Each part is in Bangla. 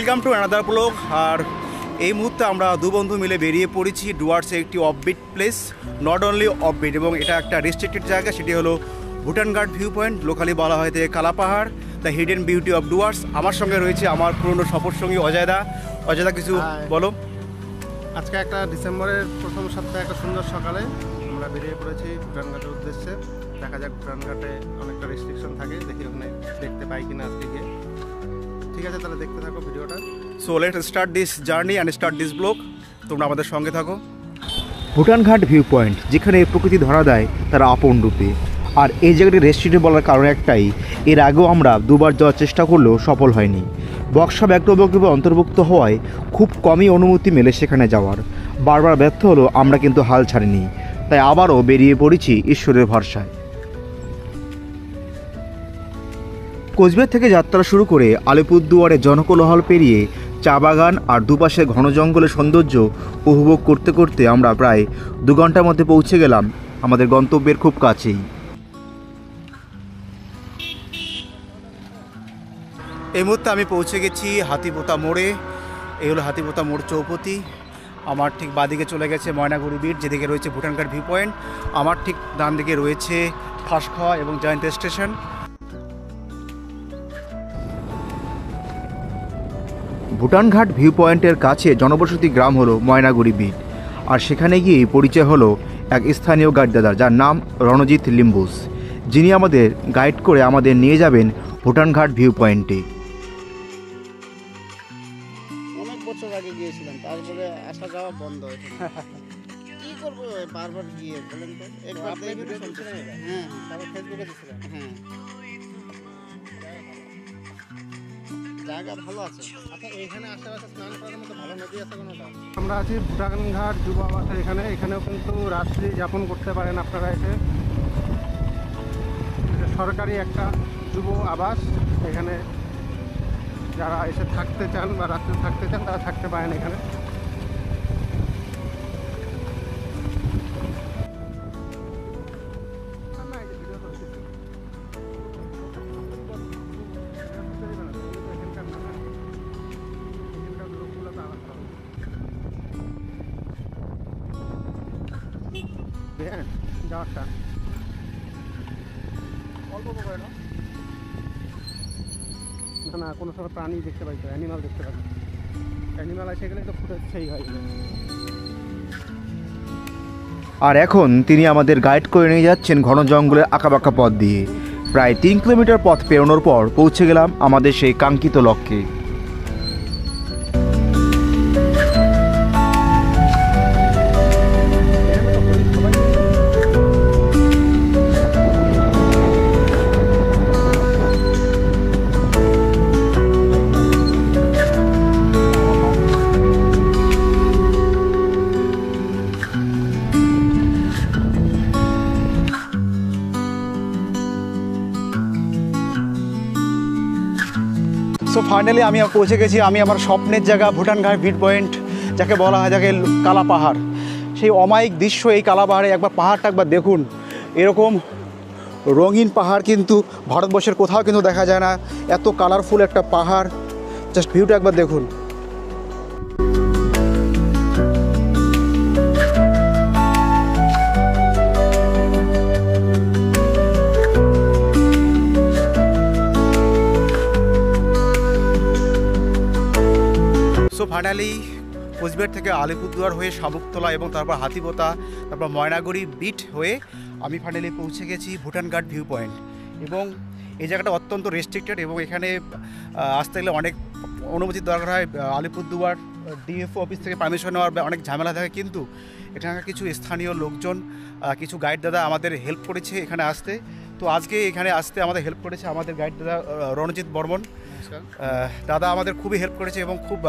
Welcome to another blog. আর এই মুহূর্তে আমরা দু বন্ধু মিলে বেরিয়ে পড়েছি ডুয়ার্সে একটি offbeat place, not only offbeat, এবং এটা একটা রেস্ট্রিক্টেড জায়গা। সেটি হলো ভুটান ঘাট ভিউ পয়েন্ট, লোকালি বলা হয় যে Kalapahar, the hidden beauty of Dooars. আমার সঙ্গে রয়েছে আমার পুরনো সফর সঙ্গী অজয়দা। অজয়দা, কিছু বলো। আজকে একটা ডিসেম্বরের প্রথম সপ্তাহে একটা সুন্দর সকালে আমরা বেরিয়ে পড়েছি ভুটান ঘাটের উদ্দেশ্যে। দেখা যাক ভুটান ঘাটে অনেকটা রেস্ট্রিকশন থাকে, দেখি ওখানে দেখতে পাই কিনা আজকে গিয়ে। ঠিক আছে, তাহলে দেখতে থাকো ভিডিওটা। So let's start this journey and start this blog. তোমরা আমাদের সঙ্গে থাকো। ভুটান ঘাট ভিউ পয়েন্ট, যেখানে প্রকৃতি ধরা দেয় তার আপন রূপে। আর এই জায়গাটি রেস্ট্রিক্টেড বলার কারণ একটাই, এর আগেও আমরা দুবার যাওয়ার চেষ্টা করলেও সফল হয়নি। বক্সা ব্যাঘ্রপ্রকল্পে অন্তর্ভুক্ত হওয়ায় খুব কমই অনুমতি মেলে সেখানে যাওয়ার। বারবার ব্যর্থ হলো, আমরা কিন্তু হাল ছাড়িনি, তাই আবারও বেরিয়ে পড়েছি ঈশ্বরের ভরসায়। কোচবিহার থেকে যাত্রা শুরু করে আলিপুরদুয়ারে জনকোলাহল পেরিয়ে চা বাগান আর দুপাশে ঘন জঙ্গলের সৌন্দর্য উপভোগ করতে করতে আমরা প্রায় 2 ঘন্টার মধ্যে পৌঁছে গেলাম আমাদের গন্তব্যের খুব কাছেই। এই মুহূর্তে আমি পৌঁছে গেছি হাতিপোতা মোড়ে। এই হলো হাতিপোতা মোড় চৌপতি। আমার ঠিক বাঁদিকে চলে গেছে ময়নাগুড়ি বিট, যেদিকে রয়েছে ভুটান ঘাট ভিউ পয়েন্ট। আমার ঠিক ডান দিকে রয়েছে ফাঁসখাওয়া এবং জয়েন্ট স্টেশন। ভুটান ঘাট ভিউ পয়েন্টের কাছে জনবসতি গ্রাম হলো ময়নাগুড়ি বিট। আর সেখানে গিয়ে পরিচয় হলো এক স্থানীয় গাইড দাদার, যার নাম রণজিৎ লিম্বুস, যিনি আমাদের গাইড করে আমাদের নিয়ে যাবেন ভুটান ঘাট ভিউ পয়েন্টে। অনেক বছর আগে গিয়েছিলাম, তারপরে আসা যাওয়া বন্ধ হয়েছে। কি করবো বারবার গিয়ে, বলেন তো? একবার ভিডিও শুনছিলাম। হ্যাঁ, তারপর ফেসবুকে দিয়েছিলাম। হ্যাঁ, জায়গা ভালো আছে। আচ্ছা, এখানে আশেপাশে স্নান করার মতো ভালো নদী আছে কোনোটা? আমরা আছি ভুটান ঘাট যুব আবাসে। এখানেও কিন্তু রাত্রি যাপন করতে পারেন আপনারা এসে। সরকারি একটা যুব আবাস। এখানে যারা এসে থাকতে চান বা রাত্রে থাকতে চান তারা থাকতে পারেন এখানে। হ্যাঁ, যাওয়ারটা অল্প করে না, না কোনো সময় প্রাণী দেখতে পাই তো, অ্যানিমাল দেখতে পাই। অ্যানিমাল এসে গেলে তো ফুটে সেই হয়। আর এখন তিনি আমাদের গাইড করে নিয়ে যাচ্ছেন ঘন জঙ্গলের আঁকাবাঁকা পথ দিয়ে। প্রায় 3 কিলোমিটার পথ পেরোনোর পর পৌঁছে গেলাম আমাদের সেই কাঙ্ক্ষিত লক্ষ্যে। সো ফাইনালি আমি পৌঁছে গেছি আমি আমার স্বপ্নের জায়গা ভুটান ঘাট ভিউ পয়েন্ট, যাকে বলা হয় যাকে কালা পাহাড়। সেই অমায়িক দৃশ্য এই কালা পাহাড়ে। একবার পাহাড়টা একবার দেখুন, এরকম রঙিন পাহাড় কিন্তু ভারতবর্ষের কোথাও কিন্তু দেখা যায় না। এত কালারফুল একটা পাহাড়, জাস্ট ভিউটা একবার দেখুন। সো ফাইনালি কোচবিহার থেকে আলিপুরদুয়ার হয়ে শামুকতলা এবং তারপর হাতিপোতা, তারপর ময়নাগুড়ি বিট হয়ে আমি ফাইনালি পৌঁছে গেছি ভুটান ঘাট ভিউ পয়েন্ট। এবং এই জায়গাটা অত্যন্ত রেস্ট্রিক্টেড এবং এখানে আসতে গেলে অনেক অনুমতির দরকার হয়। আলিপুরদুয়ার ডিএফও অফিস থেকে পারমিশন নেওয়ার অনেক ঝামেলা থাকে, কিন্তু এখানকার কিছু স্থানীয় লোকজন, কিছু গাইড দাদা আমাদের হেল্প করেছে এখানে আসতে। তো আজকে এখানে আসতে আমাদের হেল্প করেছে আমাদের গাইড দাদা রণজিৎ বর্মন। দাদা আমাদের খুবই হেল্প করেছে এবং খুব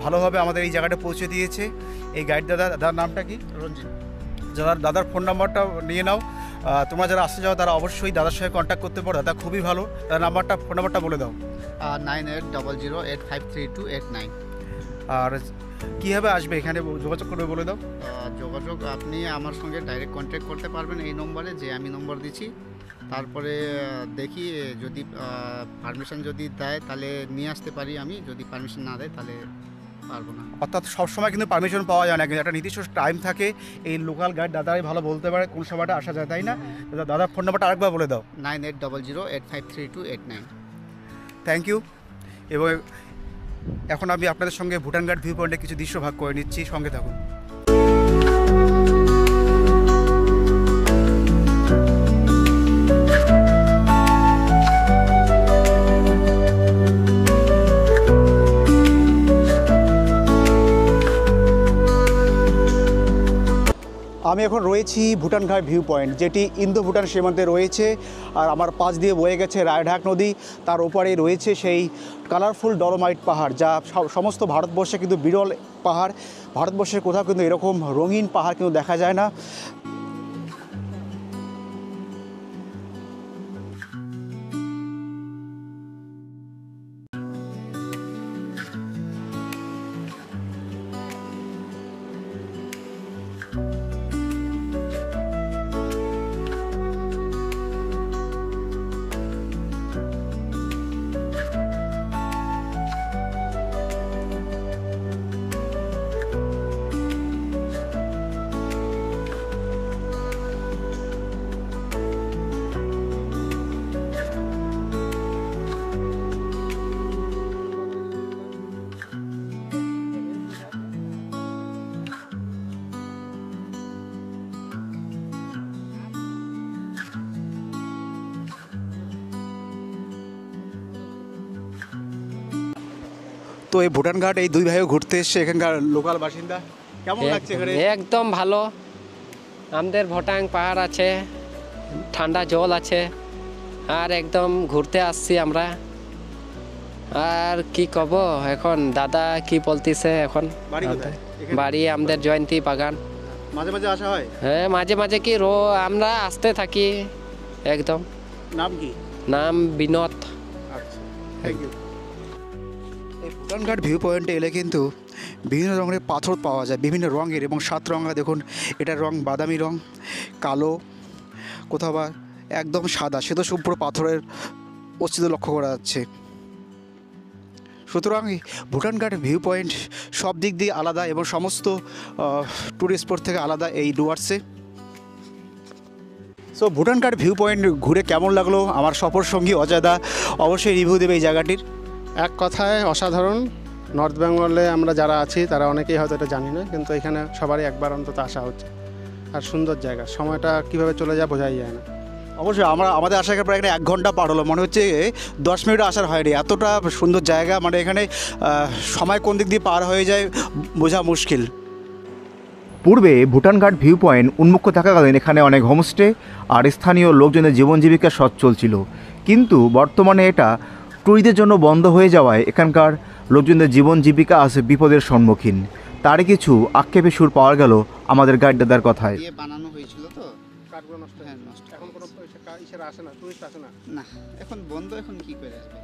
ভালোভাবে আমাদের এই জায়গাটা পৌঁছে দিয়েছে। এই গাইড দাদার নামটা কি? রঞ্জিত। দাদার ফোন নাম্বারটা নিয়ে নাও। তোমরা যারা আসতে যাও তারা অবশ্যই দাদার সঙ্গে কন্ট্যাক্ট করতে পারো। দাদা খুবই ভালো। তার ফোন নাম্বারটা বলে দাও। 9800853289। আর কীভাবে আসবে এখানে যোগাযোগ করবে বলে দাও। যোগাযোগ আপনি আমার সঙ্গে ডাইরেক্ট কন্ট্যাক্ট করতে পারবেন এই নম্বরে, যে আমি নম্বর দিচ্ছি। তারপরে দেখি যদি পারমিশন যদি দেয় তাহলে নিয়ে আসতে পারি আমি, যদি পারমিশন না দেয় তাহলে পারবো না। অর্থাৎ সবসময় কিন্তু পারমিশন পাওয়া যায় না, কিন্তু একটা নির্দিষ্ট টাইম থাকে। এই লোকাল গাইড দাদাই ভালো বলতে পারে কোন সময়টা আসা যায়, তাই না? দাদার ফোন নাম্বারটা আরেকবার বলে দাও। 9800853289। Thank you. এবং এখন আমি আপনাদের সঙ্গে ভুটান ঘাট ভিউ পয়েন্টে কিছু দৃশ্য ভাগ করে নিচ্ছি, সঙ্গে থাকুন। আমি এখন রয়েছি ভুটান ঘাট ভিউ পয়েন্ট, যেটি ইন্দো ভুটান সীমান্তে রয়েছে। আর আমার পাশ দিয়ে বয়ে গেছে রায়ঢাক নদী, তার ওপারে রয়েছে সেই কালারফুল ডলোমাইট পাহাড়, যা সমস্ত ভারতবর্ষে কিন্তু বিরল পাহাড়। ভারতবর্ষের কোথাও কিন্তু এরকম রঙিন পাহাড় কিন্তু দেখা যায় না। তো এই ভুটান ঘাট এই দুই ভাইও ঘুরতে এসছে, এখানকার লোকাল বাসিন্দা। কেমন লাগছে এখানে? একদম ভালো। আমাদের ভুটান পাহাড় আছে, ঠান্ডা জল আছে, আর একদম ঘুরতে আসছি আমরা। আর কি কব, এখন দাদা কি বলতিছে এখন? বাড়ি কোথায়? এখানে? বাড়ি আমাদের জয়ন্তী বাগান। মাঝে মাঝে আসা হয়? হ্যাঁ, মাঝে মাঝে কি আমরা আসতে থাকি একদম। নাম কি? নাম বিনোদ। আচ্ছা, থ্যাংক ইউ। এই ভুটান ঘাট ভিউ পয়েন্টে এলে কিন্তু বিভিন্ন রঙের পাথর পাওয়া যায়, বিভিন্ন রঙের এবং 7 রঙা। দেখুন, এটার রং বাদামি রং, কালো, কোথাও বা একদম সাদা শ্বেত শুভ্র পাথরের অস্তিত্ব লক্ষ্য করা যাচ্ছে। সুতরাং এই ভুটান ঘাট ভিউ পয়েন্ট সব দিক দিয়ে আলাদা এবং সমস্ত ট্যুরিস্ট স্পট থেকে আলাদা এই ডুয়ার্সে। সো ভুটান ঘাট ভিউ পয়েন্ট ঘুরে কেমন লাগলো আমার সফর সঙ্গী অজয়দা অবশ্যই রিভিউ দেবে এই জায়গাটির। এক কথায় অসাধারণ। নর্থ বেঙ্গলে আমরা যারা আছি তারা অনেকেই হয়তো এটা জানি না, কিন্তু এখানে সবারই একবার অন্তত আসা হচ্ছে। আর সুন্দর জায়গা, সময়টা কীভাবে চলে যায় বোঝাই যায় না। অবশ্যই আমাদের আসার প্রায় এখানে 1 ঘন্টা পার হলো, মনে হচ্ছে 10 মিনিট আসার হয়নি, এতটা সুন্দর জায়গা। মানে এখানে সময় কোন দিক দিয়ে পার হয়ে যায় বোঝা মুশকিল। পূর্বে ভুটান ঘাট ভিউ পয়েন্ট উন্মুক্ত থাকাকালীন এখানে অনেক হোমস্টে আর স্থানীয় লোকজনের জীবন জীবিকা সচ্ছল ছিল, কিন্তু বর্তমানে এটা ট্যুরিস্টদের জন্য বন্ধ হয়ে যাওয়ায় এখানকার লোকজনদের জীবন জীবিকা আছে বিপদের সম্মুখীন। তারই কিছু আক্ষেপে সুর পাওয়া গেল আমাদের গাইড দাদার কথায়। দিয়ে বানানো হয়েছিল তো, কাঠগুলো নষ্ট হ্যাঁ নষ্ট। এখন কোনো ইসের আসে না, টুরিস্ট আসে না। না, এখন বন্ধ, এখন কি করে আসবে?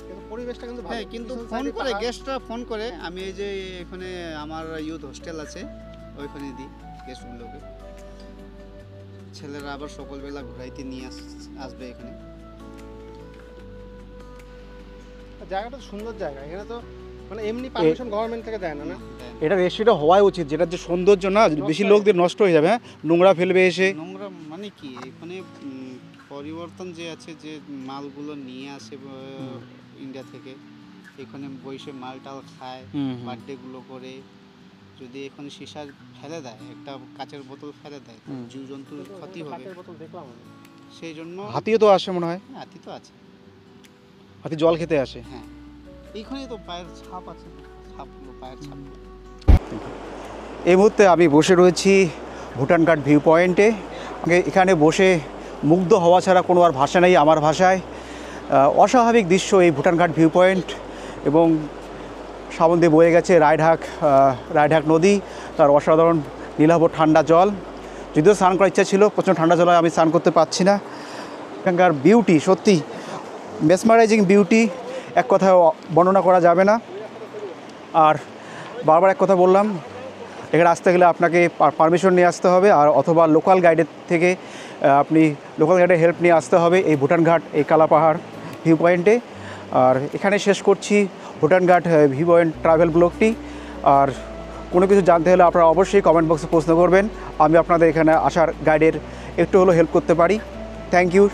কিন্তু পরিবেশটা কিন্তু হ্যাঁ, কিন্তু ফোন করে গেস্টরা ফোন করে, আমি এই যে এখানে আমার ইউথ হোস্টেল আছে ওইখানে দিই গেস্টগুলোকে। ছেলেরা আবার সকালবেলা ঘুরাইতে নিয়ে আসবে এখানে। জায়গাটা সুন্দর জায়গা, এখানে তো মানে এমনি পারমিশন গভর্নমেন্ট থেকে দেয় না। না, এটা রেস্ট্রিক্ট হওয়াই উচিত, যেটা যে সৌন্দর্য না, বেশি লোকদের নষ্ট হয়ে যাবে। হ্যাঁ, নোংরা ফেলবে এসে। নোংরা মানে কি, এখানে পরিবর্তন যে আছে, যে মালগুলো নিয়ে আসে ইন্ডিয়া থেকে, এখানে বসে মালটাল খায়, বার্থডেগুলো করে। যদি এখানে সীসা ফেলে দেয়, একটা কাচের বোতল ফেলে দেয়, জীব জন্তুর ক্ষতি হবে। বোতল দেখলাম আমি। সেই জন্য হাতিও তো আসে মনে হয়, হাতি তো আছে। হাতি জল খেতে আসে। হ্যাঁ, এইখানে তো পায়ের ছাপ আছে, ছাপগুলো, পায়ের ছাপ। এই মুহূর্তে আমি বসে রয়েছি ভুটান ঘাট ভিউ পয়েন্টে। এখানে বসে মুগ্ধ হওয়া ছাড়া কোনো আর ভাষা নেই আমার ভাষায়। অস্বাভাবিক দৃশ্য এই ভুটান ঘাট ভিউ পয়েন্ট, এবং সামনে দিয়ে বয়ে গেছে রায়ঢাক নদী, তার অসাধারণ নীলাভ ঠান্ডা জল। যদিও স্নান করার ইচ্ছা ছিল, প্রচণ্ড ঠান্ডা জলে আমি স্নান করতে পারছি না। এখানকার বিউটি সত্যি মেসমারাইজিং বিউটি, এক কথায় বর্ণনা করা যাবে না। আর বারবার এক কথা বললাম, এখানে আসতে গেলে আপনাকে পারমিশন নিয়ে আসতে হবে, আর অথবা লোকাল গাইডের থেকে আপনি লোকাল গাইডের হেল্প নিয়ে আসতে হবে এই ভুটান ঘাট, এই কালাপাহাড় ভিউ পয়েন্টে। আর এখানে শেষ করছি ভুটান ঘাট ভিউ পয়েন্ট ট্রাভেল ব্লগটি। আর কোনো কিছু জানতে হলে আপনারা অবশ্যই কমেন্ট বক্সে প্রশ্ন করবেন, আমি আপনাদের এখানে আসার গাইডের একটু হলেও হেল্প করতে পারি। Thank you.